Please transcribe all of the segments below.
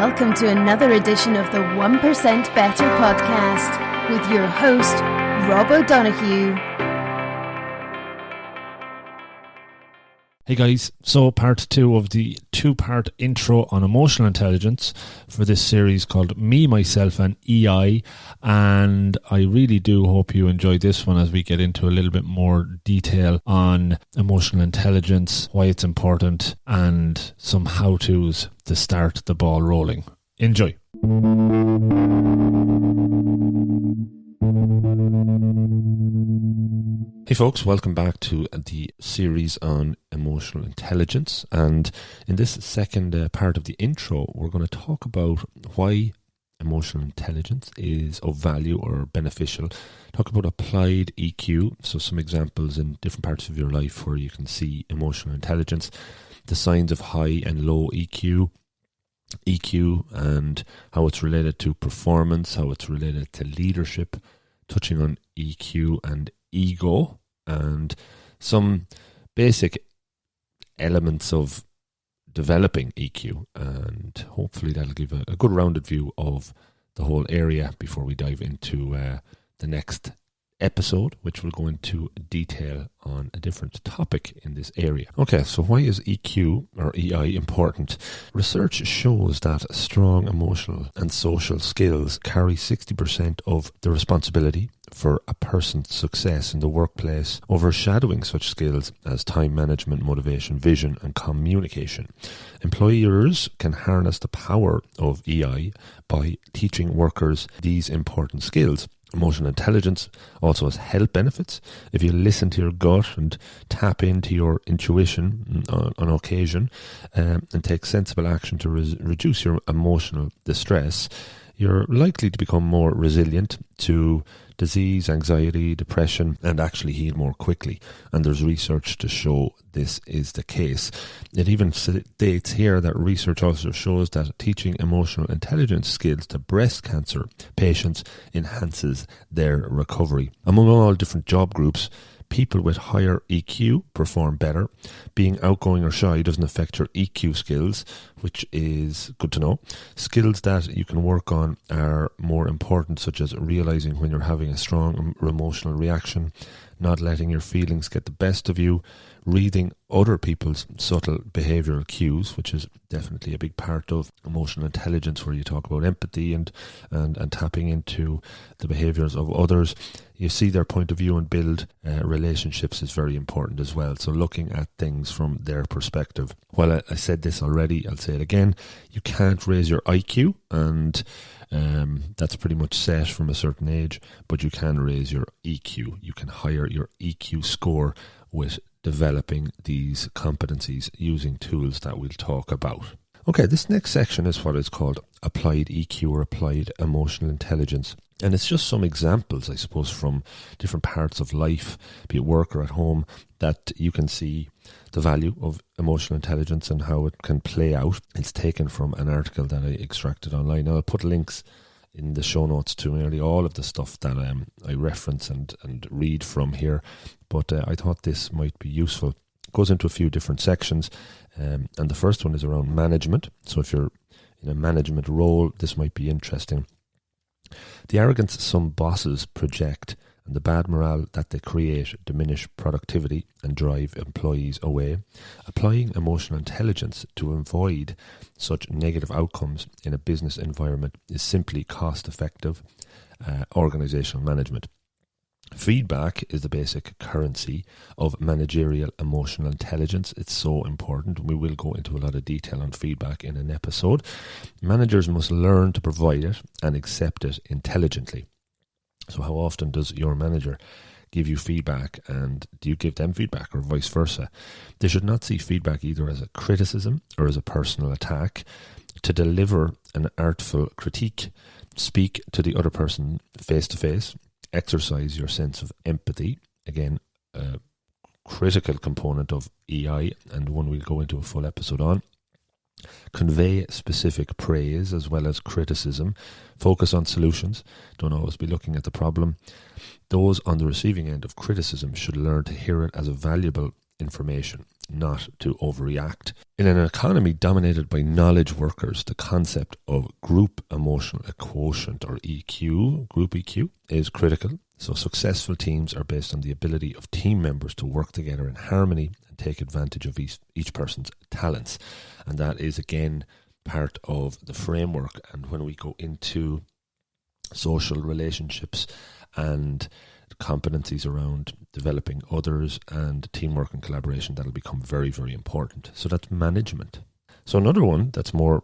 welcome to another edition of the 1% Better podcast with your host, Rob O'Donoghue. Hey guys, so part 2 of the 2-part intro on emotional intelligence for this series called Me, Myself and EI, and I really do hope you enjoyed this one as we get into a little bit more detail on emotional intelligence, why it's important, and some how-tos to start the ball rolling. Enjoy. Hey folks, welcome back to the series on emotional intelligence, and in this second part of the intro we're going to talk about why emotional intelligence is of value or beneficial, talk about applied EQ, so some examples in different parts of your life where you can see emotional intelligence, the signs of high and low EQ and how it's related to performance, how it's related to leadership, touching on EQ and ego, and some basic elements of developing EQ, and hopefully that'll give a good rounded view of the whole area before we dive into the next episode, which will go into detail on a different topic in this area. Okay, so why is EQ or EI important? Research shows that strong emotional and social skills carry 60% of the responsibility for a person's success in the workplace, overshadowing such skills as time management, motivation, vision, and communication. Employers can harness the power of EI by teaching workers these important skills. Emotional intelligence also has health benefits. If you listen to your gut and tap into your intuition on occasion and take sensible action to reduce your emotional distress, you're likely to become more resilient to disease, anxiety, depression, and actually heal more quickly. And there's research to show this is the case. It even states here that research also shows that teaching emotional intelligence skills to breast cancer patients enhances their recovery. Among all different job groups, people with higher EQ perform better. Being outgoing or shy doesn't affect your EQ skills, which is good to know. Skills that you can work on are more important, such as realizing when you're having a strong emotional reaction, not letting your feelings get the best of you, reading other people's subtle behavioural cues, which is definitely a big part of emotional intelligence, where you talk about empathy and tapping into the behaviours of others. You see their point of view and build relationships is very important as well. So looking at things from their perspective. Well, I said this already, I'll say it again. You can't raise your IQ, and that's pretty much set from a certain age, but you can raise your EQ. You can higher your EQ score with developing these competencies using tools that we'll talk about. Okay, this next section is what is called applied EQ or applied emotional intelligence. And it's just some examples, I suppose, from different parts of life, be it work or at home, that you can see the value of emotional intelligence and how it can play out. It's taken from an article that I extracted online. Now, I'll put links in the show notes to nearly all of the stuff that I reference and read from here, but I thought this might be useful. It goes into a few different sections, and the first one is around management. So if you're in a management role, this might be interesting. The arrogance some bosses project and the bad morale that they create diminish productivity and drive employees away. Applying emotional intelligence to avoid such negative outcomes in a business environment is simply cost-effective organizational management. Feedback is the basic currency of managerial emotional intelligence. It's so important. We will go into a lot of detail on feedback in an episode. Managers must learn to provide it and accept it intelligently. So how often does your manager give you feedback, and do you give them feedback, or vice versa? They should not see feedback either as a criticism or as a personal attack. To deliver an artful critique, speak to the other person face to face. Exercise your sense of empathy. Again, a critical component of EI, and one we'll go into a full episode on. Convey specific praise as well as criticism. Focus on solutions. Don't always be looking at the problem. Those on the receiving end of criticism should learn to hear it as a valuable information. not to overreact. In an economy dominated by knowledge workers, the concept of group emotional quotient, or EQ, group EQ, is critical. So successful teams are based on the ability of team members to work together in harmony and take advantage of each person's talents. And that is, again, part of the framework. And when we go into social relationships and competencies around developing others and teamwork and collaboration, that'll become very, very important. So that's management. So another one that's more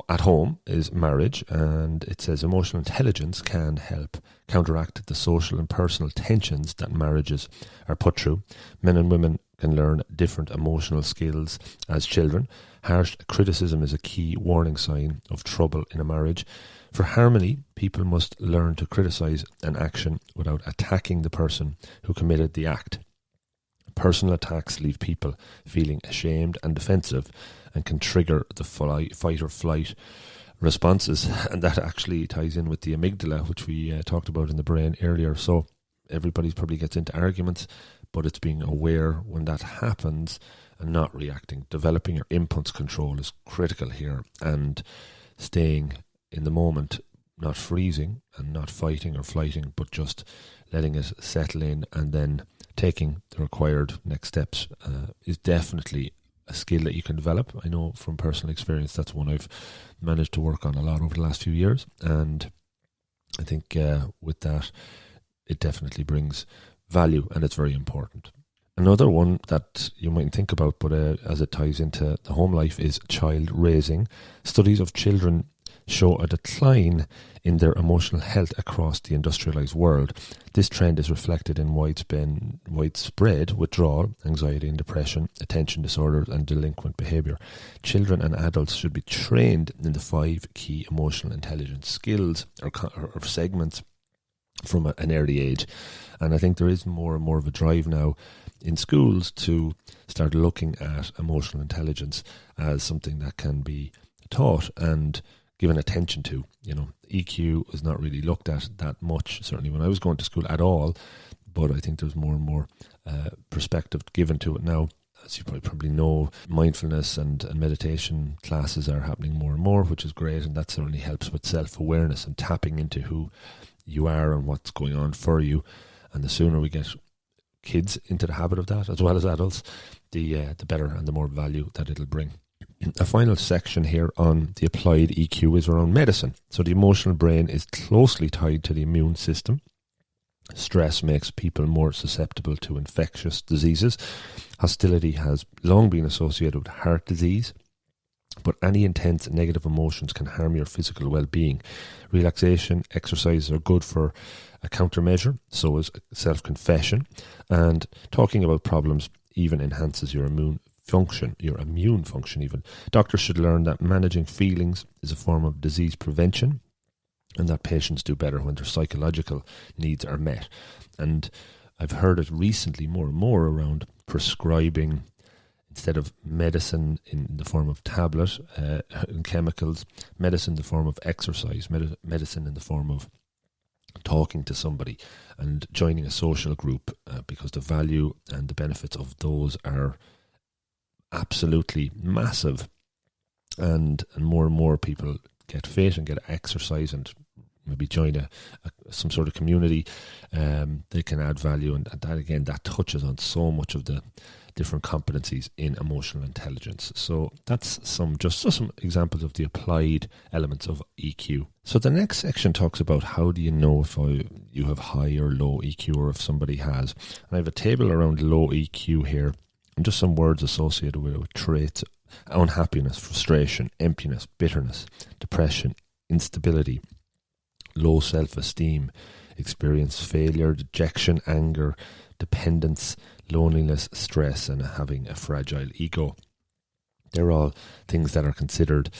at home is marriage, and it says emotional intelligence can help counteract the social and personal tensions that marriages are put through. Men and women can learn different emotional skills as children. Harsh criticism is a key warning sign of trouble in a marriage. For harmony, people must learn to criticize an action without attacking the person who committed the act. Personal attacks leave people feeling ashamed and defensive and can trigger the fight or flight responses. And that actually ties in with the amygdala, which we talked about in the brain earlier. So everybody probably gets into arguments, but it's being aware when that happens and not reacting. Developing your impulse control is critical here, and staying in the moment, not freezing and not fighting or flighting, but just letting it settle in and then taking the required next steps is definitely a skill that you can develop. I know from personal experience that's one I've managed to work on a lot over the last few years, and I think with that it definitely brings value, and it's very important. Another one that you might think about, but as it ties into the home life, is child raising. Studies of children show a decline in their emotional health across the industrialized world. This trend is reflected in widespread withdrawal, anxiety and depression, attention disorders and delinquent behavior. Children and adults should be trained in the 5 key emotional intelligence skills or segments from an early age. And I think there is more and more of a drive now in schools to start looking at emotional intelligence as something that can be taught and given attention to. EQ is not really looked at that much, certainly when I was going to school at all, but I think there's more and more perspective given to it now. As you probably know, mindfulness and meditation classes are happening more and more, which is great, and that certainly helps with self-awareness and tapping into who you are and what's going on for you. And the sooner we get kids into the habit of that, as well as adults, the better and the more value that it'll bring. A final section here on the applied EQ is around medicine. So the emotional brain is closely tied to the immune system. Stress makes people more susceptible to infectious diseases. Hostility has long been associated with heart disease, but any intense negative emotions can harm your physical well-being. Relaxation exercises are good for a countermeasure, so is self-confession, and talking about problems even enhances your immune function even. Doctors should learn that managing feelings is a form of disease prevention, and that patients do better when their psychological needs are met. And I've heard it recently more and more around prescribing, instead of medicine in the form of tablet and chemicals, medicine in the form of exercise, medicine in the form of talking to somebody and joining a social group, because the value and the benefits of those are absolutely massive, and more people get fit and get exercise and maybe join some sort of community. They can add value, and that touches on so much of the different competencies in emotional intelligence. So that's some examples of the applied elements of EQ. So the next section talks about how do you know if you have high or low EQ, or if somebody has. And I have a table around low EQ here, and just some words associated with traits: unhappiness, frustration, emptiness, bitterness, depression, instability, low self-esteem, experience failure, dejection, anger, dependence, loneliness, stress, and having a fragile ego. They're all things that are considered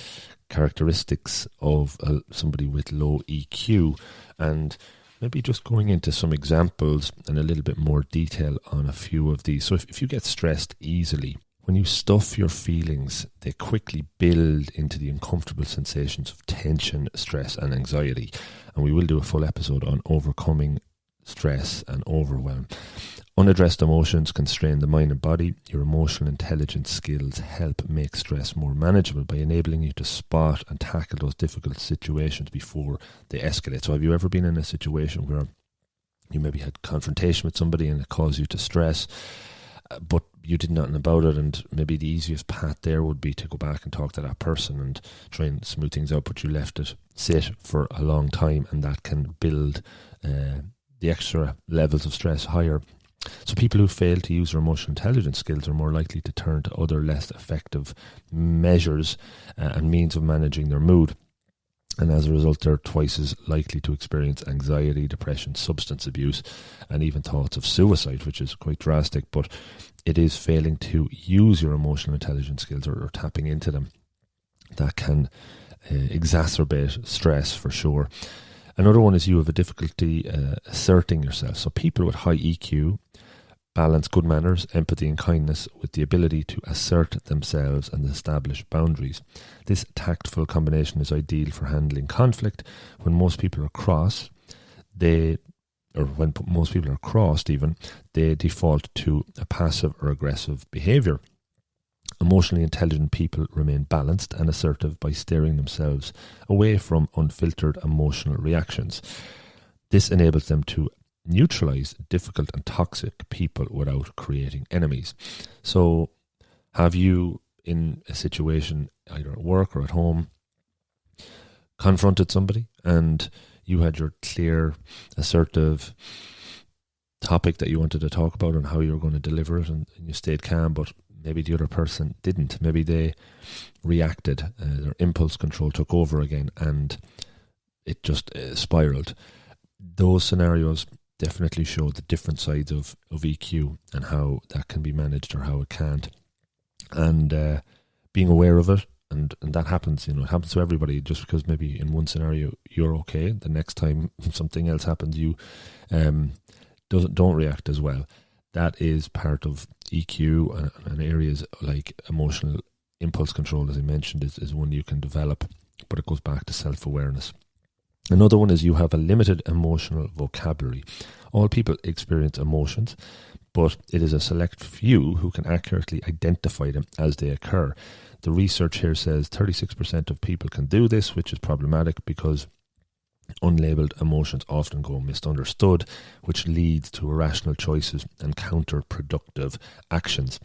characteristics of somebody with low EQ. And maybe just going into some examples and a little bit more detail on a few of these. So if you get stressed easily, when you stuff your feelings, they quickly build into the uncomfortable sensations of tension, stress, and anxiety. And we will do a full episode on overcoming stress and overwhelm. Unaddressed emotions can strain the mind and body. Your emotional intelligence skills help make stress more manageable by enabling you to spot and tackle those difficult situations before they escalate. So have you ever been in a situation where you maybe had confrontation with somebody and it caused you to stress, but you did nothing about it, and maybe the easiest path there would be to go back and talk to that person and try and smooth things out, but you left it sit for a long time, and that can build the extra levels of stress higher. So people who fail to use their emotional intelligence skills are more likely to turn to other less effective measures and means of managing their mood. And as a result, they're twice as likely to experience anxiety, depression, substance abuse, and even thoughts of suicide, which is quite drastic. But it is failing to use your emotional intelligence skills or tapping into them that can exacerbate stress for sure. Another one is you have a difficulty asserting yourself. So people with high EQ balance good manners, empathy and kindness with the ability to assert themselves and establish boundaries. This tactful combination is ideal for handling conflict. When most people are crossed even, they default to a passive or aggressive behaviour. Emotionally intelligent people remain balanced and assertive by steering themselves away from unfiltered emotional reactions. This enables them to neutralize difficult and toxic people without creating enemies. So have you, in a situation either at work or at home, confronted somebody and you had your clear, assertive topic that you wanted to talk about and how you were going to deliver it, and you stayed calm, but maybe the other person didn't. Maybe they reacted, their impulse control took over again, and it just spiraled. Those scenarios definitely show the different sides of EQ and how that can be managed or how it can't. And being aware of it, and that happens, it happens to everybody. Just because maybe in one scenario you're okay, the next time something else happens, you don't react as well. That is part of EQ, and areas like emotional impulse control, as I mentioned, is one you can develop, but it goes back to self-awareness. Another one is you have a limited emotional vocabulary. All people experience emotions, but it is a select few who can accurately identify them as they occur. The research here says 36% of people can do this, which is problematic because unlabeled emotions often go misunderstood, which leads to irrational choices and counterproductive actions.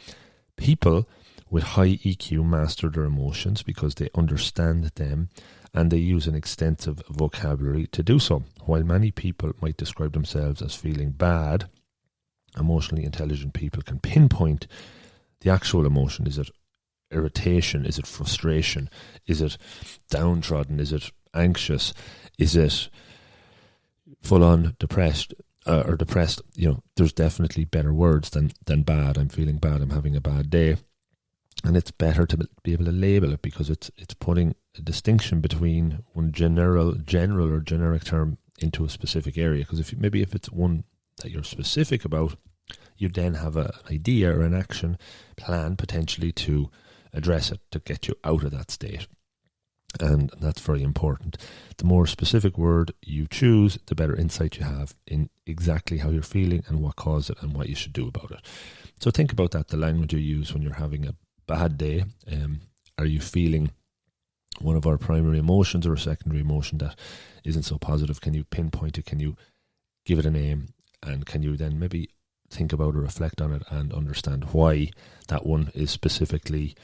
People with high EQ master their emotions because they understand them and they use an extensive vocabulary to do so. While many people might describe themselves as feeling bad, emotionally intelligent people can pinpoint the actual emotion. Is it irritation? Is it frustration? Is it downtrodden? Is it anxious? Is it full-on depressed? Or depressed? There's definitely better words than bad. I'm feeling bad. I'm having a bad day. And it's better to be able to label it because it's putting a distinction between one general or generic term into a specific area. Because if it's one that you're specific about, you then have an idea or an action plan potentially to address it, to get you out of that state. And that's very important. The more specific word you choose, the better insight you have in exactly how you're feeling and what caused it and what you should do about it. So think about that, the language you use when you're having a bad day. Are you feeling one of our primary emotions or a secondary emotion that isn't so positive? Can you pinpoint it? Can you give it a name? And can you then maybe think about or reflect on it and understand why that one is specifically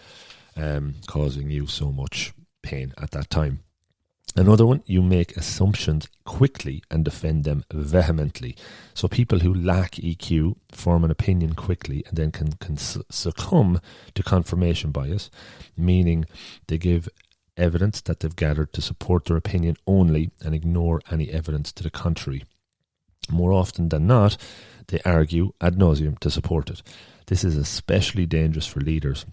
causing you so much pain at that time? Another one, you make assumptions quickly and defend them vehemently. So people who lack EQ form an opinion quickly and then can succumb to confirmation bias, meaning they give evidence that they've gathered to support their opinion only and ignore any evidence to the contrary. More often than not, they argue ad nauseum to support it. This is especially dangerous for leaders,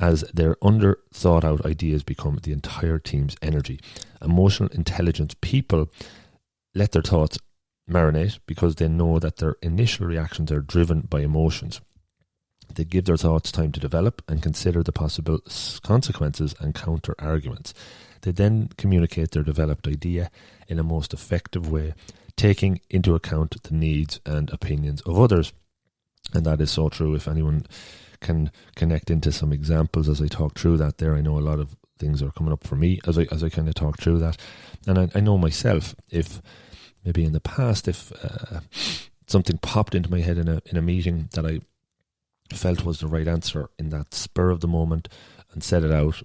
as their under-thought-out ideas become the entire team's energy. Emotional intelligence people let their thoughts marinate because they know that their initial reactions are driven by emotions. They give their thoughts time to develop and consider the possible consequences and counter-arguments. They then communicate their developed idea in a most effective way, taking into account the needs and opinions of others. And that is so true. If anyone can connect into some examples as I talk through that there, I know a lot of things are coming up for me as I kind of talk through that. And I know myself, if maybe in the past, if something popped into my head in a meeting that I felt was the right answer in that spur of the moment and said it out,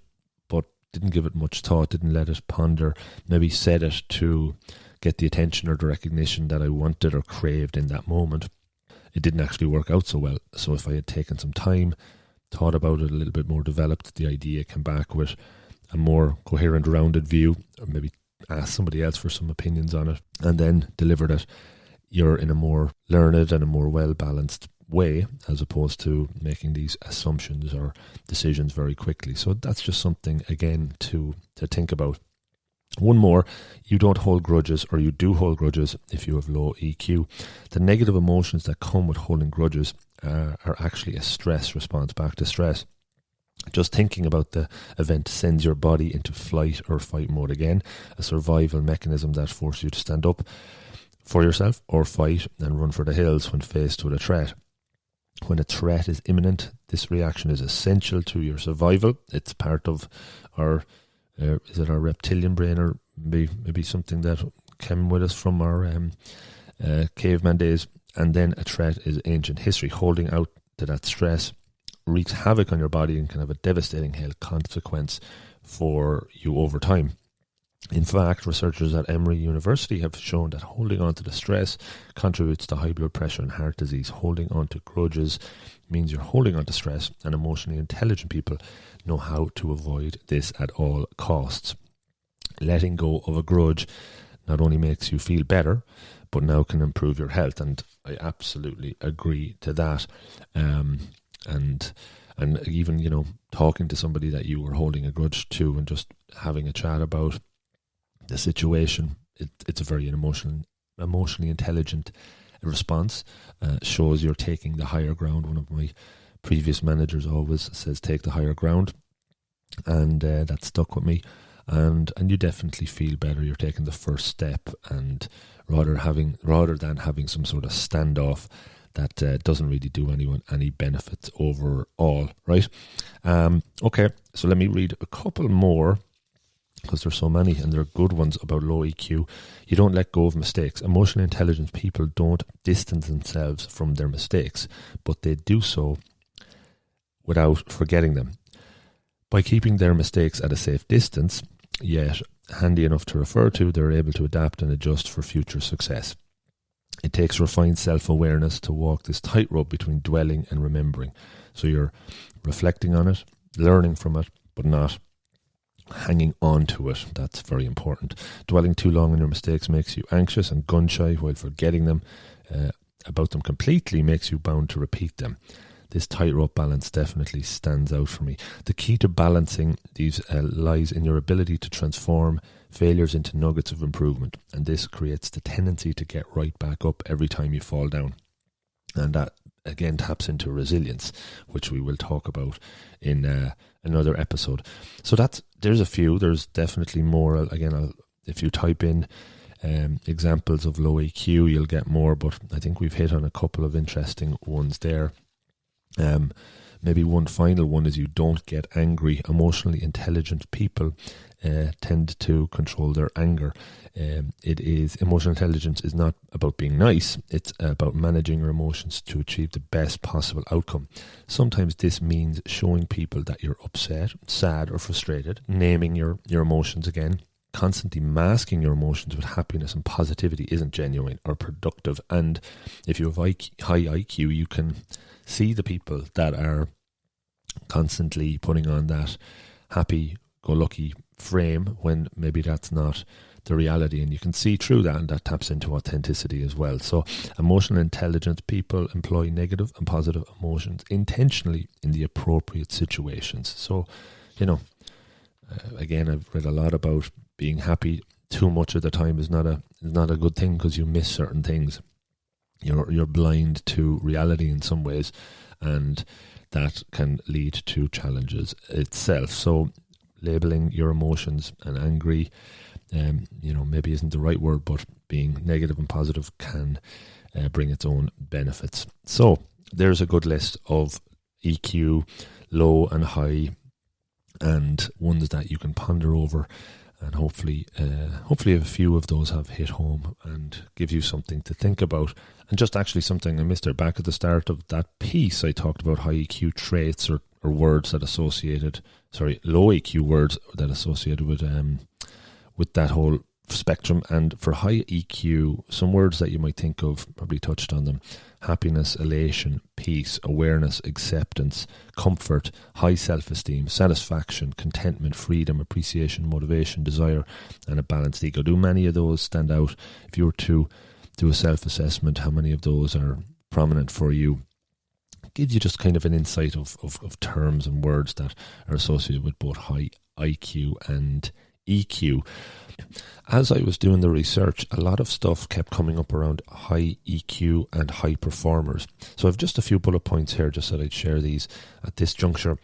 but didn't give it much thought, didn't let it ponder, maybe said it to get the attention or the recognition that I wanted or craved in that moment, it didn't actually work out so well. So if I had taken some time, thought about it a little bit more, developed the idea, came back with a more coherent, rounded view, or maybe asked somebody else for some opinions on it, and then delivered it, you're in a more learned and a more well-balanced way, as opposed to making these assumptions or decisions very quickly. So that's just something, again, to think about. One more, you don't hold grudges, or you do hold grudges if you have low EQ. The negative emotions that come with holding grudges are actually a stress response, back to stress. Just thinking about the event sends your body into flight or fight mode again, a survival mechanism that forces you to stand up for yourself or fight and run for the hills when faced with a threat. When a threat is imminent, this reaction is essential to your survival. It's part of our, is it our reptilian brain, or maybe something that came with us from our caveman days. And then a threat is ancient history. Holding out to that stress wreaks havoc on your body and can have a devastating health consequence for you over time. In fact, researchers at Emory University have shown that holding on to the stress contributes to high blood pressure and heart disease. Holding on to grudges means you're holding on to stress, and emotionally intelligent people know how to avoid this at all costs. Letting go of a grudge not only makes you feel better, but now can improve your health, and I absolutely agree to that. And even, talking to somebody that you were holding a grudge to and just having a chat about the situation, it's a very emotionally intelligent response. Shows you're taking the higher ground. One of my previous managers always says, take the higher ground, and that stuck with me. And you definitely feel better. You're taking the first step, and rather than having some sort of standoff that doesn't really do anyone any benefits overall, right? Okay, so let me read a couple more, because there's so many, and they're good ones about low EQ. You don't let go of mistakes. Emotionally intelligent people don't distance themselves from their mistakes, but they do so without forgetting them. By keeping their mistakes at a safe distance, yet handy enough to refer to, they're able to adapt and adjust for future success. It takes refined self-awareness to walk this tightrope between dwelling and remembering. So you're reflecting on it, learning from it, but not hanging on to it. That's very important. Dwelling too long on your mistakes makes you anxious and gun-shy, while forgetting them about them completely makes you bound to repeat them. This tightrope balance definitely stands out for me. The key to balancing these lies in your ability to transform failures into nuggets of improvement, and this creates the tendency to get right back up every time you fall down. And that again taps into resilience, which we will talk about in another episode. So there's a few. There's definitely more. Again, if you type in examples of low EQ, you'll get more, but I think we've hit on a couple of interesting ones there. Maybe one final one is you don't get angry. Emotionally intelligent people tend to control their anger. Emotional intelligence is not about being nice. It's about managing your emotions to achieve the best possible outcome. Sometimes this means showing people that you're upset, sad, or frustrated, naming your emotions again. Constantly masking your emotions with happiness and positivity isn't genuine or productive. And if you have high IQ, you can see the people that are constantly putting on that happy-go-lucky frame when maybe that's not the reality, and you can see through that, and that taps into authenticity as well. So emotional intelligence people employ negative and positive emotions intentionally in the appropriate situations. So, again, I've read a lot about being happy too much of the time is not a good thing, because you miss certain things. You're blind to reality in some ways, and that can lead to challenges itself. So labeling your emotions and angry, maybe isn't the right word, but being negative and positive can bring its own benefits. So there's a good list of EQ, low and high, and ones that you can ponder over, and hopefully a few of those have hit home and give you something to think about. And just actually something I missed there, back at the start of that piece, I talked about high EQ traits or words that low EQ words that associated with that whole spectrum. And for high EQ, some words that you might think of, probably touched on them: happiness, elation, peace, awareness, acceptance, comfort, high self-esteem, satisfaction, contentment, freedom, appreciation, motivation, desire, and a balanced ego. Do many of those stand out? If you were to do a self-assessment, how many of those are prominent for you? Gives you just kind of an insight of terms and words that are associated with both high IQ and EQ. As I was doing the research, a lot of stuff kept coming up around high EQ and high performers. So I've just a few bullet points here, just that I'd share these at this juncture.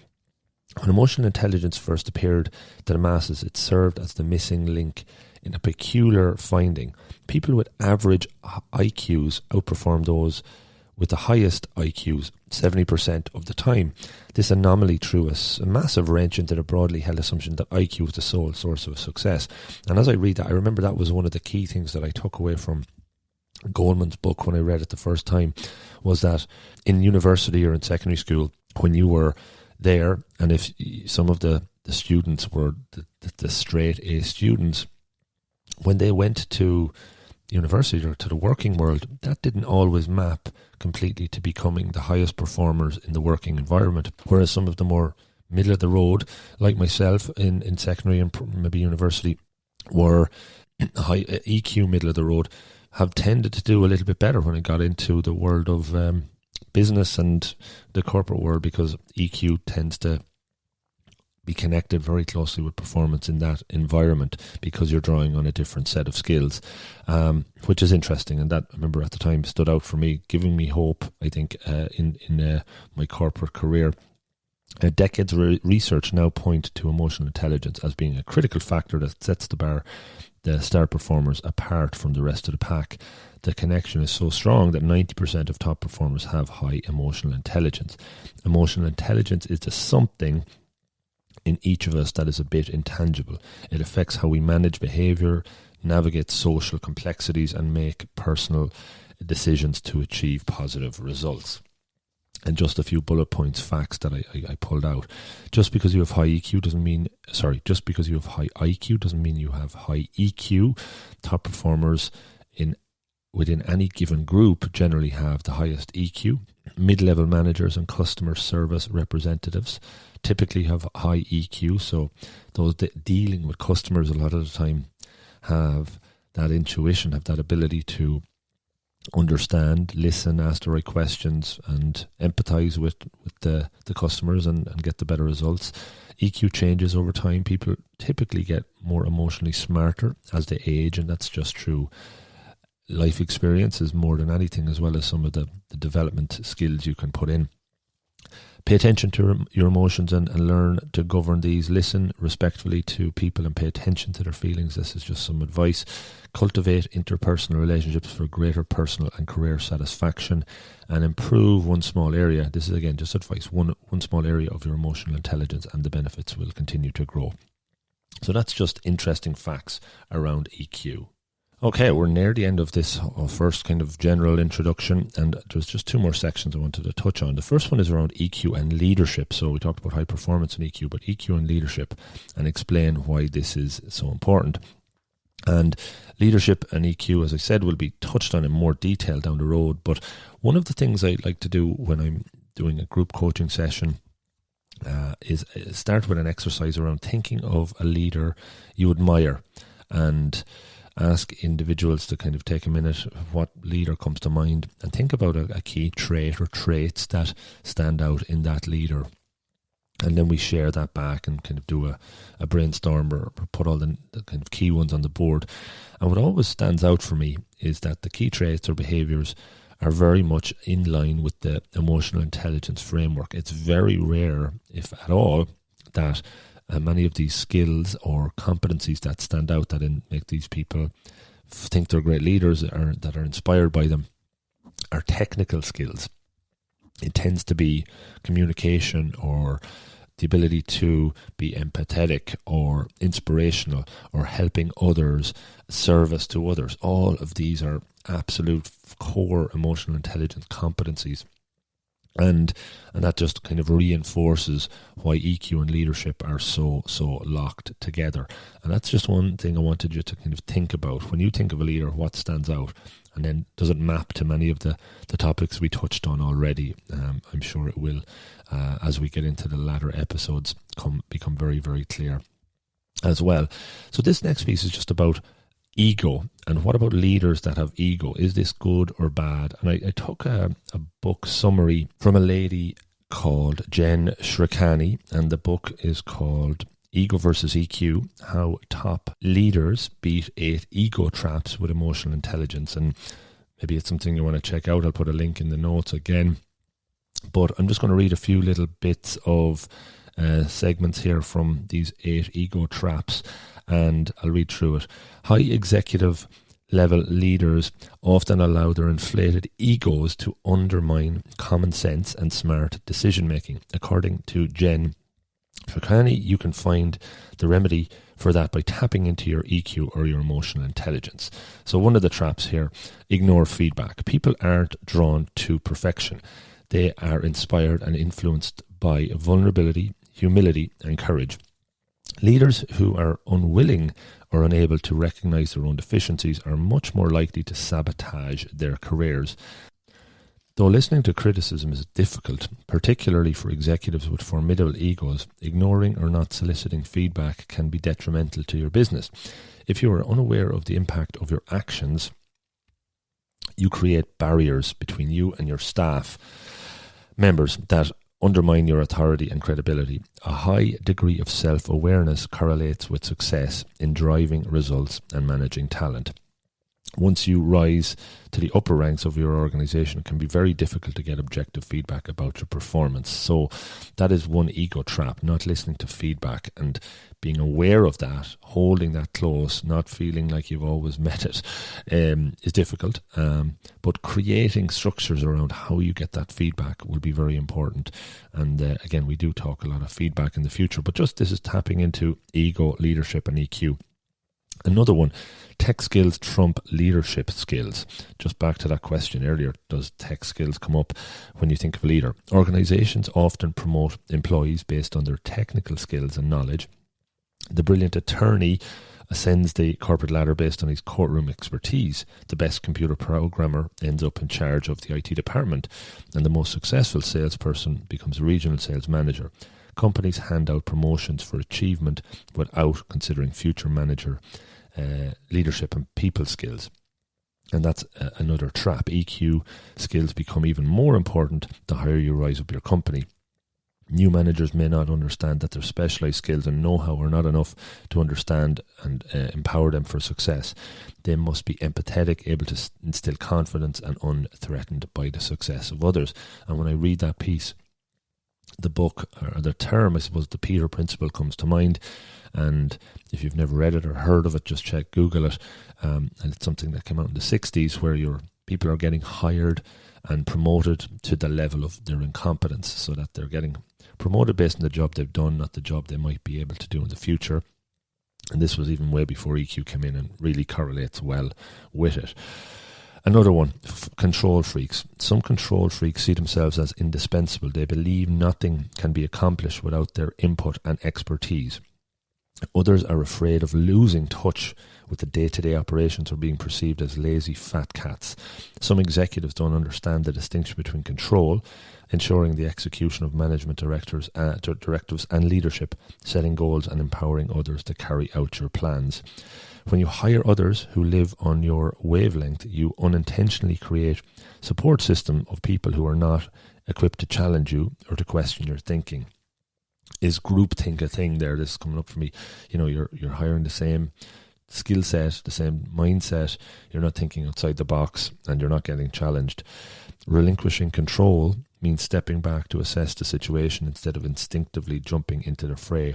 When emotional intelligence first appeared to the masses, it served as the missing link in a peculiar finding. People with average IQs outperformed those with the highest IQs 70% of the time. This anomaly threw a massive wrench into the broadly held assumption that IQ is the sole source of success. And as I read that, I remember that was one of the key things that I took away from Goleman's book when I read it the first time, was that in university or in secondary school, when you were there, and if some of the students were the straight A students, when they went to university or to the working world, that didn't always map completely to becoming the highest performers in the working environment. Whereas some of the more middle of the road, like myself in secondary and maybe university, were high EQ middle of the road, have tended to do a little bit better when it got into the world of business and the corporate world, because EQ tends to be connected very closely with performance in that environment, because you're drawing on a different set of skills, which is interesting. And that, I remember at the time, stood out for me, giving me hope, I think, in my corporate career. Decades of research now point to emotional intelligence as being a critical factor that sets the star performers apart from the rest of the pack. The connection is so strong that 90% of top performers have high emotional intelligence. Emotional intelligence is the something in each of us that is a bit intangible. It affects how we manage behavior, navigate social complexities, and make personal decisions to achieve positive results. And just a few bullet points, facts that I pulled out. Just because you have high IQ doesn't mean you have high EQ. Top performers within any given group generally have the highest EQ. Mid-level managers and customer service representatives typically have high EQ, so those dealing with customers a lot of the time have that intuition, have that ability to understand, listen, ask the right questions, and empathize with the customers and get the better results. EQ changes over time. People typically get more emotionally smarter as they age, and that's just through life experiences more than anything, as well as some of the development skills you can put in. Pay attention to your emotions and learn to govern these. Listen respectfully to people and pay attention to their feelings. This is just some advice. Cultivate interpersonal relationships for greater personal and career satisfaction, and improve one small area. This is again just advice. One small area of your emotional intelligence, and the benefits will continue to grow. So that's just interesting facts around EQ. Okay, we're near the end of this first kind of general introduction, and there's just two more sections I wanted to touch on. The first one is around EQ and leadership. So we talked about high performance and EQ, but EQ and leadership, and explain why this is so important. And leadership and EQ, as I said, will be touched on in more detail down the road. But one of the things I like to do when I'm doing a group coaching session is start with an exercise around thinking of a leader you admire, and ask individuals to kind of take a minute, what leader comes to mind, and think about a key trait or traits that stand out in that leader. And then we share that back and kind of do a brainstorm or put all the kind of key ones on the board. And what always stands out for me is that the key traits or behaviours are very much in line with the emotional intelligence framework. It's very rare, if at all, that many of these skills or competencies that stand out that make these people think they're great leaders that are inspired by them are technical skills. it tends to be communication or the ability to be empathetic or inspirational or helping others, service to others. All of these are absolute core emotional intelligence competencies. And that just kind of reinforces why EQ and leadership are so locked together. And that's just one thing I wanted you to kind of think about. When you think of a leader, what stands out? And then does it map to many of the topics we touched on already? I'm sure it will, as we get into the latter episodes, become very, very clear as well. So this next piece is just about ego. And what about leaders that have ego? Is this good or bad? And I took a book summary from a lady called Jen Shirkani, and the book is called Ego versus EQ, How Top Leaders Beat 8 Ego Traps with Emotional Intelligence. And maybe it's something you want to check out. I'll put a link in the notes again. But I'm just going to read a few little bits of segments here from these 8 ego traps, and I'll read through it. High executive level leaders often allow their inflated egos to undermine common sense and smart decision making. According to Jen Shirkani, you can find the remedy for that by tapping into your EQ or your emotional intelligence. So one of the traps here, ignore feedback. People aren't drawn to perfection. They are inspired and influenced by vulnerability, humility, and courage. Leaders who are unwilling or unable to recognize their own deficiencies are much more likely to sabotage their careers. Though listening to criticism is difficult, particularly for executives with formidable egos, ignoring or not soliciting feedback can be detrimental to your business. If you are unaware of the impact of your actions, you create barriers between you and your staff members that undermine your authority and credibility. A high degree of self-awareness correlates with success in driving results and managing talent. Once you rise to the upper ranks of your organization, it can be very difficult to get objective feedback about your performance. So that is one ego trap, not listening to feedback and being aware of that, holding that close, not feeling like you've always met it, is difficult. But creating structures around how you get that feedback will be very important. And again, we do talk a lot of feedback in the future, but just this is tapping into ego, leadership, and EQ. Another one, tech skills trump leadership skills. Just back to that question earlier, does tech skills come up when you think of a leader? Organizations often promote employees based on their technical skills and knowledge. The brilliant attorney ascends the corporate ladder based on his courtroom expertise. The best computer programmer ends up in charge of the IT department, and the most successful salesperson becomes a regional sales manager. Companies hand out promotions for achievement without considering future manager leadership and people skills. And that's another trap. EQ skills become even more important the higher you rise up your company. New managers may not understand that their specialized skills and know-how are not enough to understand and empower them for success. They must be empathetic, able to instill confidence, and unthreatened by the success of others. And when I read that piece, the book, or the term, I suppose, the Peter Principle comes to mind. And if you've never read it or heard of it, just Google it. And it's something that came out in the 60s where your people are getting hired and promoted to the level of their incompetence, so that they're getting promoted based on the job they've done, not the job they might be able to do in the future. And this was even way before EQ came in, and really correlates well with it. Another one, control freaks. Some control freaks see themselves as indispensable. They believe nothing can be accomplished without their input and expertise. Others are afraid of losing touch with the day-to-day operations or being perceived as lazy fat cats. Some executives don't understand the distinction between control, ensuring the execution of management directives and leadership, setting goals and empowering others to carry out your plans. When you hire others who live on your wavelength, you unintentionally create a support system of people who are not equipped to challenge you or to question your thinking. Is groupthink a thing there? This is coming up for me. You know, you're hiring the same skill set, the same mindset. You're not thinking outside the box, and you're not getting challenged. Relinquishing control means stepping back to assess the situation instead of instinctively jumping into the fray.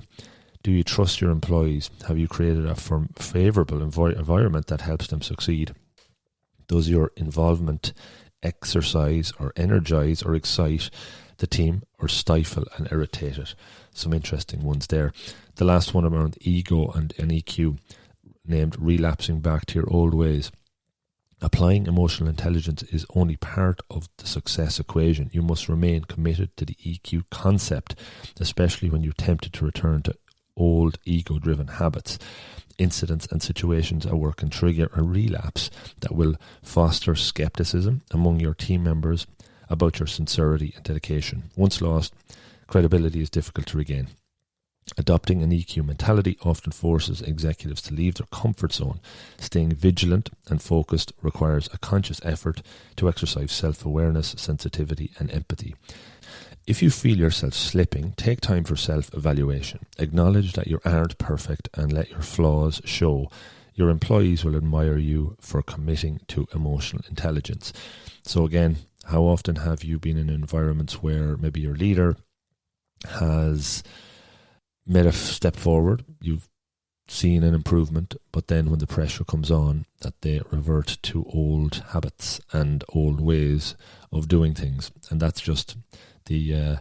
Do you trust your employees? Have you created a favourable environment that helps them succeed? Does your involvement exercise or energize or excite the team or stifle and irritate it. Some interesting ones there. The last one around ego and EQ, named relapsing back to your old ways. Applying emotional intelligence is only part of the success equation. You must remain committed to the EQ concept, especially when you're tempted to return to old ego-driven habits. Incidents and situations at work can trigger a relapse that will foster skepticism among your team members about your sincerity and dedication. Once lost, credibility is difficult to regain. Adopting an EQ mentality often forces executives to leave their comfort zone. Staying vigilant and focused requires a conscious effort to exercise self-awareness, sensitivity, and empathy. If you feel yourself slipping, take time for self-evaluation. Acknowledge that you aren't perfect and let your flaws show. Your employees will admire you for committing to emotional intelligence. So again, how often have you been in environments where maybe your leader has made a step forward, you've seen an improvement, but then when the pressure comes on, that they revert to old habits and old ways of doing things, and that's just the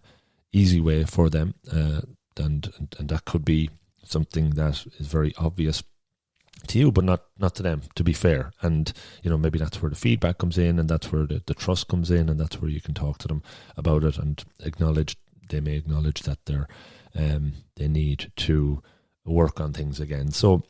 easy way for them, and that could be something that is very obvious to you, but not to them, to be fair. And maybe that's where the feedback comes in, and that's where the trust comes in, and that's where you can talk to them about it and they may acknowledge that they need to work on things again. So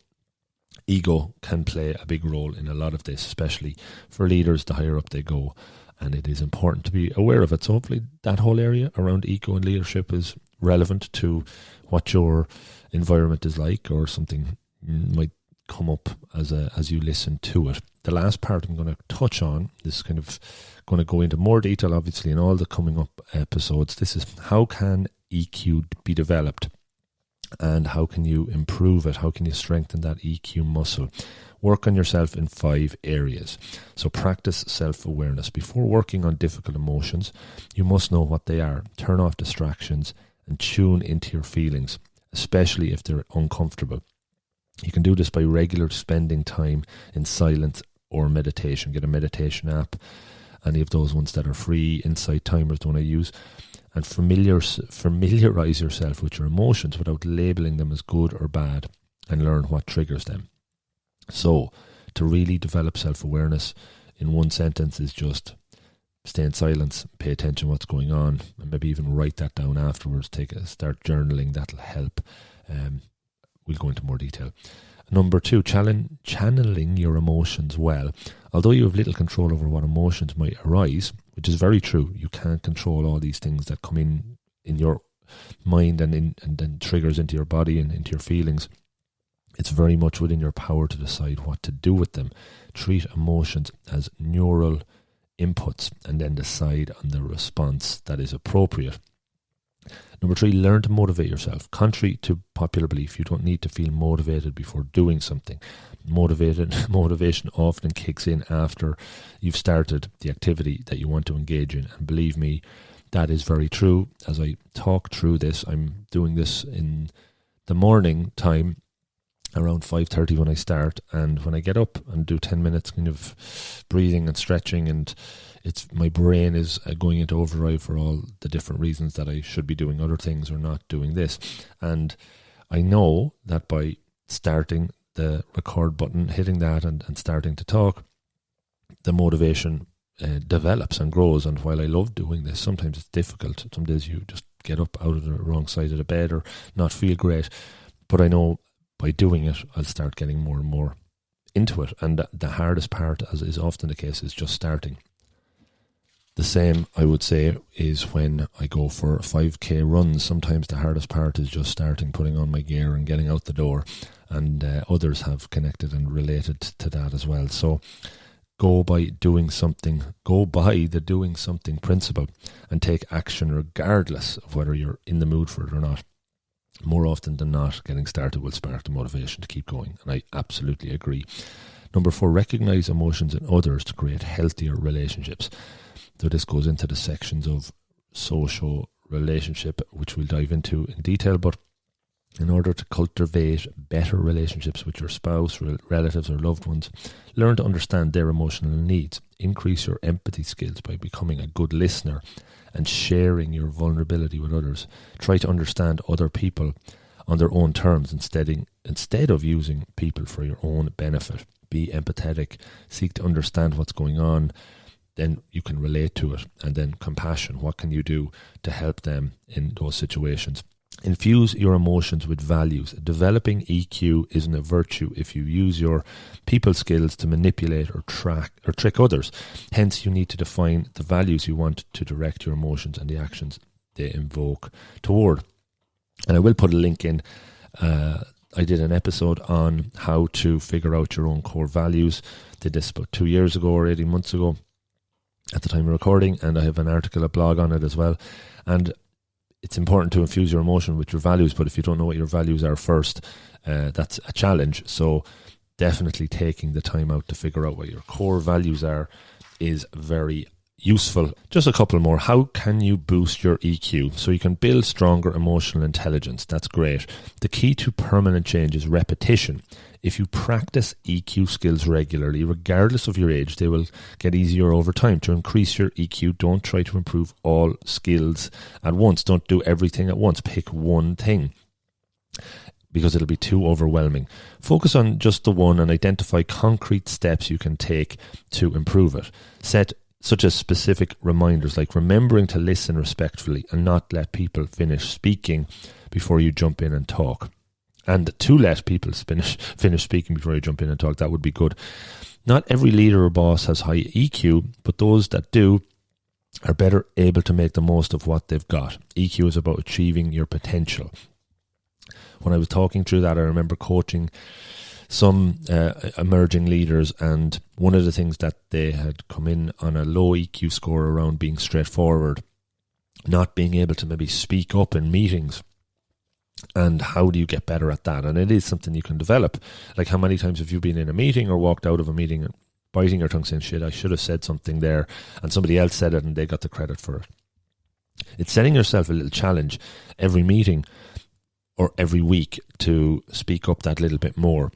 ego can play a big role in a lot of this, especially for leaders the higher up they go, and it is important to be aware of it. So hopefully that whole area around ego and leadership is relevant to what your environment is like, or something might come up as you listen to it. The last part I'm going to touch on, this is kind of going to go into more detail obviously in all the coming up episodes. This is how can EQ be developed, and how can you improve it? How can you strengthen that EQ muscle? Work on yourself in 5 areas. So practice self-awareness. Before working on difficult emotions, you must know what they are. Turn off distractions and tune into your feelings, especially if they're uncomfortable. You can do this by regular spending time in silence or meditation. Get a meditation app, any of those ones that are free. Insight Timer is the one I use. And familiarize yourself with your emotions without labeling them as good or bad, and learn what triggers them. So, to really develop self-awareness in one sentence is just stay in silence, pay attention to what's going on, and maybe even write that down afterwards. Start journaling, that'll help. We'll go into more detail. Number 2, channeling your emotions well. Although you have little control over what emotions might arise, which is very true, you can't control all these things that come in your mind and then triggers into your body and into your feelings. It's very much within your power to decide what to do with them. Treat emotions as neural inputs and then decide on the response that is appropriate. Number 3, learn to motivate yourself. Contrary to popular belief, you don't need to feel motivated before doing something. Motivation often kicks in after you've started the activity that you want to engage in. And believe me, that is very true. As I talk through this, I'm doing this in the morning time, around 5:30 when I start, and when I get up and do 10 minutes kind of breathing and stretching, and my brain is going into overdrive for all the different reasons that I should be doing other things or not doing this. And I know that by starting the record button, hitting that and starting to talk, the motivation develops and grows. And while I love doing this, sometimes it's difficult. Some days you just get up out of the wrong side of the bed or not feel great. But I know by doing it, I'll start getting more and more into it. And the hardest part, as is often the case, is just starting. The same, I would say, is when I go for 5k runs. Sometimes the hardest part is just starting, putting on my gear and getting out the door. And others have connected and related to that as well. So go by the doing something principle and take action regardless of whether you're in the mood for it or not. More often than not, getting started will spark the motivation to keep going. And I absolutely agree. Number 4, recognize emotions in others to create healthier relationships. So this goes into the sections of social relationship, which we'll dive into in detail. But In order to cultivate better relationships with your spouse, relatives or loved ones, learn to understand their emotional needs. Increase your empathy skills by becoming a good listener and sharing your vulnerability with others. Try to understand other people on their own terms instead of using people for your own benefit. Be empathetic, seek to understand what's going on, then you can relate to it. And then compassion, what can you do to help them in those situations? Infuse your emotions with values. Developing EQ isn't a virtue if you use your people skills to manipulate or trick others. Hence, you need to define the values you want to direct your emotions and the actions they invoke toward. And I will put a link in. I did an episode on how to figure out your own core values. Did this about 2 years ago or 18 months ago at the time of recording, and I have an article, a blog on it as well. And it's important to infuse your emotion with your values, but if you don't know what your values are first, that's a challenge. So definitely taking the time out to figure out what your core values are is very useful. Just a couple more. How can you boost your EQ? So you can build stronger emotional intelligence. That's great. The key to permanent change is repetition. If you practice EQ skills regularly, regardless of your age, they will get easier over time. To increase your EQ, don't try to improve all skills at once. Don't do everything at once. Pick one thing, because it'll be too overwhelming. Focus on just the one and identify concrete steps you can take to improve it. Set such as specific reminders, like remembering to listen respectfully and not let people finish speaking before you jump in and talk. And to let people finish speaking before you jump in and talk, that would be good. Not every leader or boss has high EQ, but those that do are better able to make the most of what they've got. EQ is about achieving your potential. When I was talking through that, I remember coaching some emerging leaders, and one of the things that they had come in on a low EQ score around being straightforward, not being able to maybe speak up in meetings. And how do you get better at that? And it is something you can develop. Like, how many times have you been in a meeting or walked out of a meeting and biting your tongue saying, shit, I should have said something there, and somebody else said it and they got the credit for it. It's setting yourself a little challenge every meeting or every week to speak up that little bit more.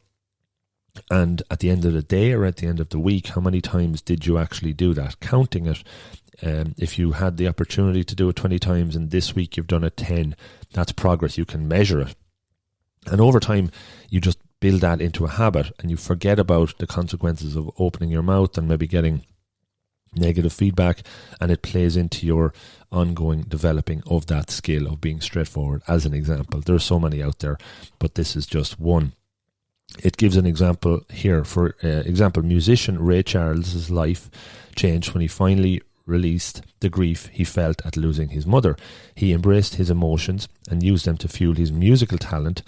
And at the end of the day or at the end of the week, how many times did you actually do that? Counting it. If you had the opportunity to do it 20 times and this week you've done it 10, that's progress. You can measure it. And over time, you just build that into a habit and you forget about the consequences of opening your mouth and maybe getting negative feedback, and it plays into your ongoing developing of that skill of being straightforward. As an example, there are so many out there, but this is just one. It gives an example here. For example, musician Ray Charles' life changed when he finally released the grief he felt at losing his mother. He embraced his emotions and used them to fuel his musical talent,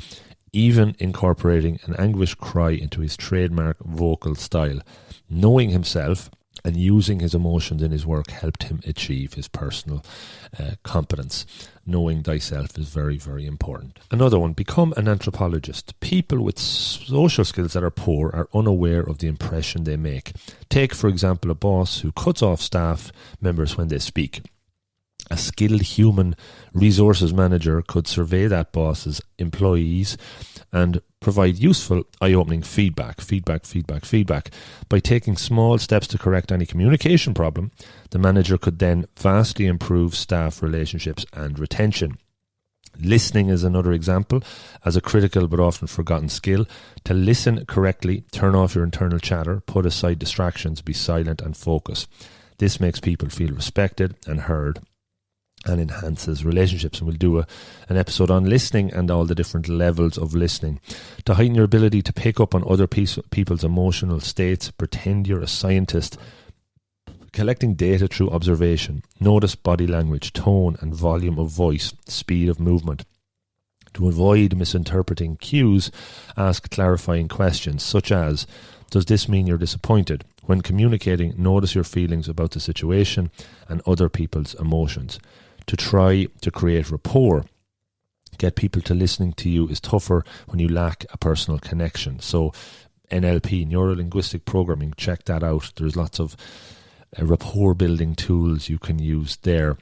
even incorporating an anguished cry into his trademark vocal style. Knowing himself and using his emotions in his work helped him achieve his personal competence. Knowing thyself is very, very important. Another one, become an anthropologist. People with social skills that are poor are unaware of the impression they make. Take, for example, a boss who cuts off staff members when they speak. A skilled human resources manager could survey that boss's employees and provide useful, eye-opening feedback. By taking small steps to correct any communication problem, the manager could then vastly improve staff relationships and retention. Listening is another example, as a critical but often forgotten skill. To listen correctly, turn off your internal chatter, put aside distractions, be silent and focus. This makes people feel respected and heard, and enhances relationships. And we'll do an episode on listening and all the different levels of listening. To heighten your ability to pick up on other people's emotional states, pretend you're a scientist, collecting data through observation. Notice body language, tone and volume of voice, speed of movement. To avoid misinterpreting cues, ask clarifying questions such as, does this mean you're disappointed? When communicating, notice your feelings about the situation and other people's emotions. To try to create rapport, get people to listening to you is tougher when you lack a personal connection. So NLP, neuro-linguistic programming, check that out. There's lots of rapport building tools you can use there.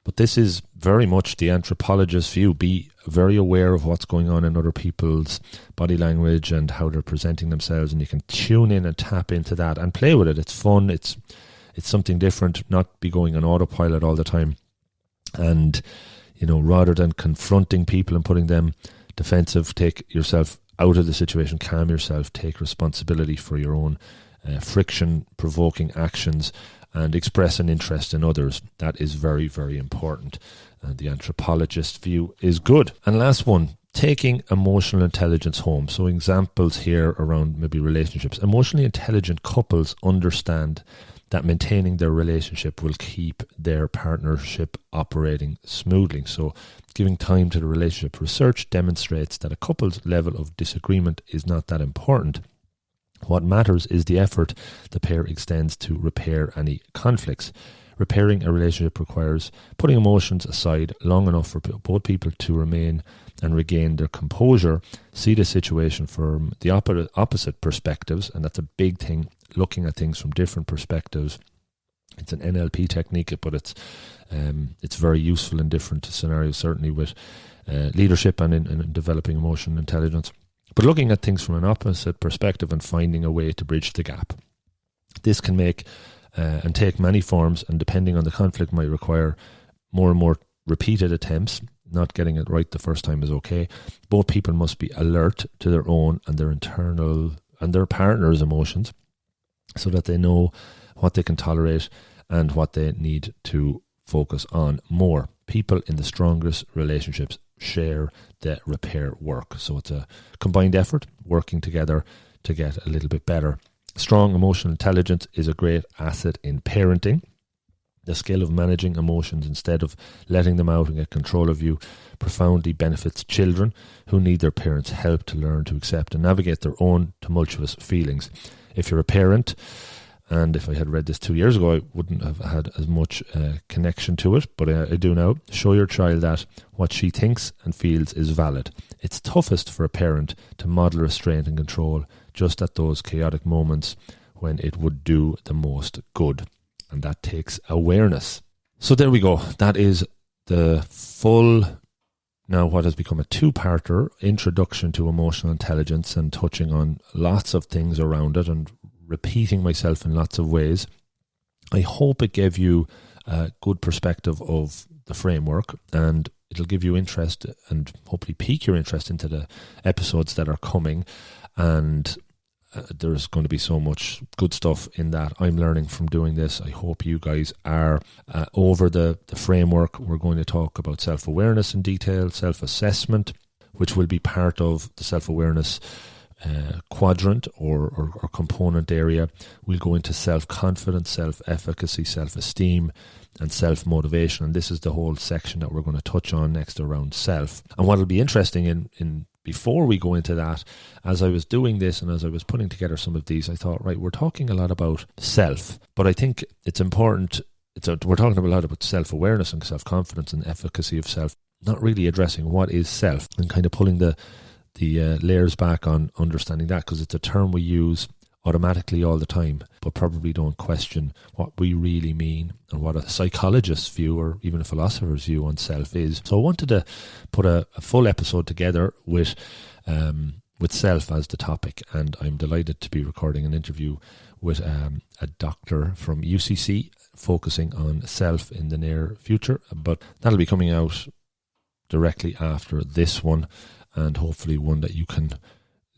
But this is very much the anthropologist's view. Be very aware of what's going on in other people's body language and how they're presenting themselves, and you can tune in and tap into that and play with it. It's fun. It's something different, not be going on autopilot all the time. And, rather than confronting people and putting them defensive, take yourself out of the situation, calm yourself, take responsibility for your own friction-provoking actions, and express an interest in others. That is very, very important. And the anthropologist's view is good. And last one, taking emotional intelligence home. So examples here around maybe relationships. Emotionally intelligent couples understand that maintaining their relationship will keep their partnership operating smoothly. So giving time to the relationship. Research demonstrates that a couple's level of disagreement is not that important. What matters is the effort the pair extends to repair any conflicts. Repairing a relationship requires putting emotions aside long enough for both people to remain and regain their composure, see the situation from the opposite perspectives, and that's a big thing, looking at things from different perspectives. It's an NLP technique, but it's very useful in different scenarios, certainly with leadership and in developing emotional intelligence. But looking at things from an opposite perspective and finding a way to bridge the gap. This can make and take many forms, and depending on the conflict might require more and more repeated attempts. Not getting it right the first time is okay. Both people must be alert to their own and their internal and their partner's emotions, so that they know what they can tolerate and what they need to focus on more. People in the strongest relationships share the repair work. So it's a combined effort, working together to get a little bit better. Strong emotional intelligence is a great asset in parenting. The skill of managing emotions instead of letting them out and get control of you profoundly benefits children who need their parents' help to learn to accept and navigate their own tumultuous feelings. If you're a parent, and if I had read this 2 years ago, I wouldn't have had as much connection to it, but I do now. Show your child that what she thinks and feels is valid. It's toughest for a parent to model restraint and control just at those chaotic moments when it would do the most good. And that takes awareness. So there we go. That is the full, now what has become a two-parter, introduction to emotional intelligence, and touching on lots of things around it and repeating myself in lots of ways. I hope it gave you a good perspective of the framework, and it'll give you interest and hopefully pique your interest into the episodes that are coming. And there's going to be so much good stuff in that I'm learning from doing this. I hope you guys are over the framework. We're going to talk about self-awareness in detail, self-assessment, which will be part of the self-awareness quadrant or component area. We'll go into self-confidence, self-efficacy, self-esteem, and self-motivation. And this is the whole section that we're going to touch on next around self. And what will be interesting in before we go into that, as I was doing this and as I was putting together some of these, I thought, right, we're talking a lot about self, but I think it's important. We're talking a lot about self-awareness and self-confidence and efficacy of self, not really addressing what is self and kind of pulling the layers back on understanding that, because it's a term we use automatically all the time, but probably don't question what we really mean and what a psychologist's view or even a philosopher's view on self is. So I wanted to put a full episode together with self as the topic, and I'm delighted to be recording an interview with a doctor from UCC focusing on self in the near future, but that'll be coming out directly after this one, and hopefully one that you can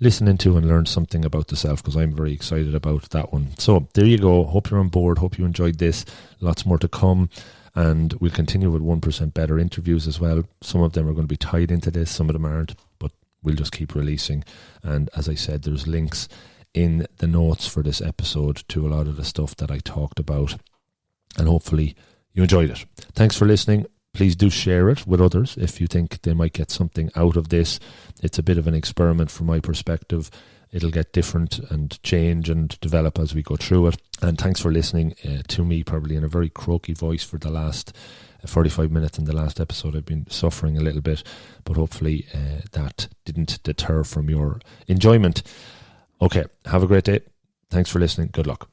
listen into and learn something about the self, because I'm very excited about that one. So there you go. Hope you're on board. Hope you enjoyed this. Lots more to come, and we'll continue with 1% Better interviews as well. Some of them are going to be tied into this, some of them aren't, but we'll just keep releasing. And as I said, there's links in the notes for this episode to a lot of the stuff that I talked about, and hopefully you enjoyed it. Thanks for listening. Please do share it with others if you think they might get something out of this. It's a bit of an experiment from my perspective. It'll get different and change and develop as we go through it. And thanks for listening to me, probably in a very croaky voice for the last 45 minutes in the last episode. I've been suffering a little bit, but hopefully that didn't deter from your enjoyment. Okay, have a great day. Thanks for listening. Good luck.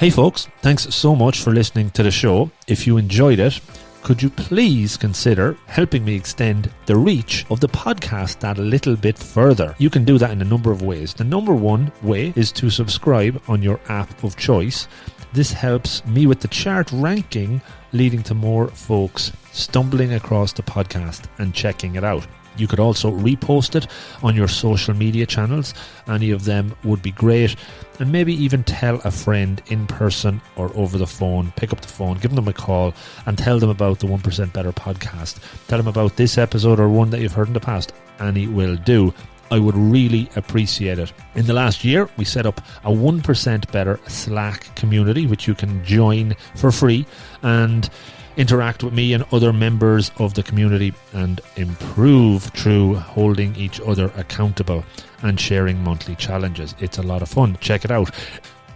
Hey folks, thanks so much for listening to the show. If you enjoyed it, could you please consider helping me extend the reach of the podcast that a little bit further? You can do that in a number of ways. The number one way is to subscribe on your app of choice. This helps me with the chart ranking, leading to more folks stumbling across the podcast and checking it out. You could also repost it on your social media channels. Any of them would be great. And maybe even tell a friend in person or over the phone. Pick up the phone, give them a call and tell them about the 1% Better podcast. Tell them about this episode or one that you've heard in the past. Any will do. I would really appreciate it. In the last year, we set up a 1% Better Slack community, which you can join for free and interact with me and other members of the community and improve through holding each other accountable and sharing monthly challenges. It's a lot of fun. Check it out.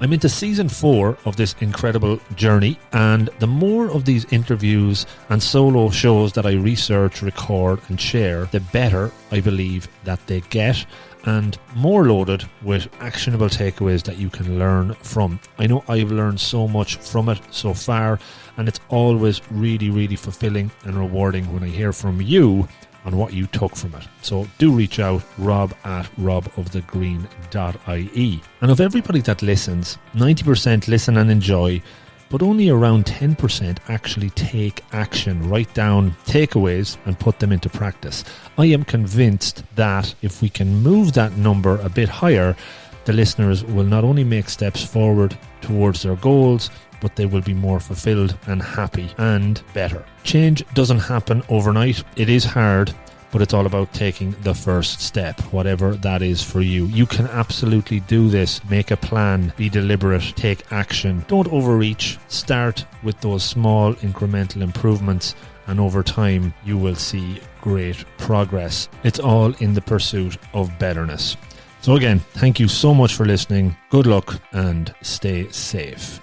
I'm into season 4 of this incredible journey, and the more of these interviews and solo shows that I research, record and share, the better I believe that they get, and more loaded with actionable takeaways that you can learn from. I know I've learned so much from it so far, and it's always really, really fulfilling and rewarding when I hear from you on what you took from it. So do reach out, rob@robofthegreen.ie. And of everybody that listens, 90% listen and enjoy, but only around 10% actually take action, write down takeaways and put them into practice. I am convinced that if we can move that number a bit higher, the listeners will not only make steps forward towards their goals, but they will be more fulfilled and happy and better. Change doesn't happen overnight. It is hard, but it's all about taking the first step, whatever that is for you. You can absolutely do this. Make a plan, be deliberate, take action. Don't overreach. Start with those small incremental improvements, and over time you will see great progress. It's all in the pursuit of betterness. So again, thank you so much for listening. Good luck and stay safe.